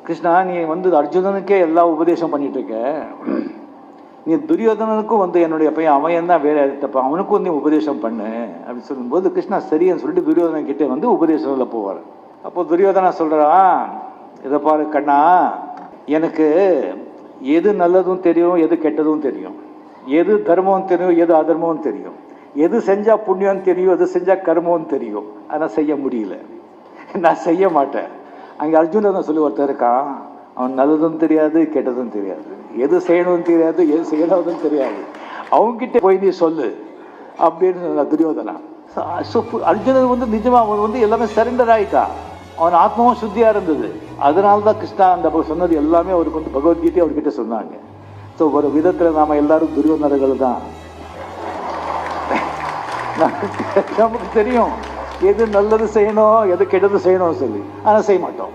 கிருஷ்ணா, நீ அர்ஜுனனுக்கே எல்லா உபதேசம் பண்ணிட்டு இருக்க, நீ துரியோதனனுக்கும் என்னுடைய பையன் அவன் தான் வேற தப்ப, அவனுக்கும் நீ உபதேசம் பண்ணு அப்படின்னு சொல்லும்போது கிருஷ்ணா சரின்னு சொல்லிட்டு துரியோதனன் கிட்டே உபதேசம்ல போவார். அப்போ துரியோதனா சொல்றான், இதை பாரு கண்ணா, எனக்கு எது நல்லதும் தெரியும், எது கெட்டதும் தெரியும், எது தர்மம் தெரியும், எது அதர்மம் தெரியும், எது செஞ்சா புண்ணியம் தெரியும், எது செஞ்சா கர்மம் தெரியும். ஆனால் செய்ய முடியல, நான் செய்ய மாட்டேன். அங்கே அர்ஜுனன் சொல்லி ஒருத்தர் இருக்கான், அவன் நல்லதும் தெரியாது கெட்டதும் தெரியாது, எது செய்யணும்னு தெரியாது, எது செய்யறதும் தெரியாது, அவன்கிட்ட போய் நீ சொல்லு அப்படின்னு துரியோதனா. அர்ஜுனன் நிஜமா அவன் எல்லாமே சரண்டர் ஆயிட்டான், அவன் ஆத்மாவும் சுத்தியா இருந்தது. அதனால்தான் கிருஷ்ணா அந்த சொன்னது எல்லாமே அவருக்கு பகவத்கீதை அவர்கிட்ட சொன்னாங்க. ஸோ ஒரு விதத்தில் நாம எல்லாரும் துரியோதனர்கள் தான். நமக்கு தெரியும் எது நல்லது செய்யணும், எது கெட்டது செய்யணும் சொல்லி, ஆனால் செய்ய மாட்டோம்.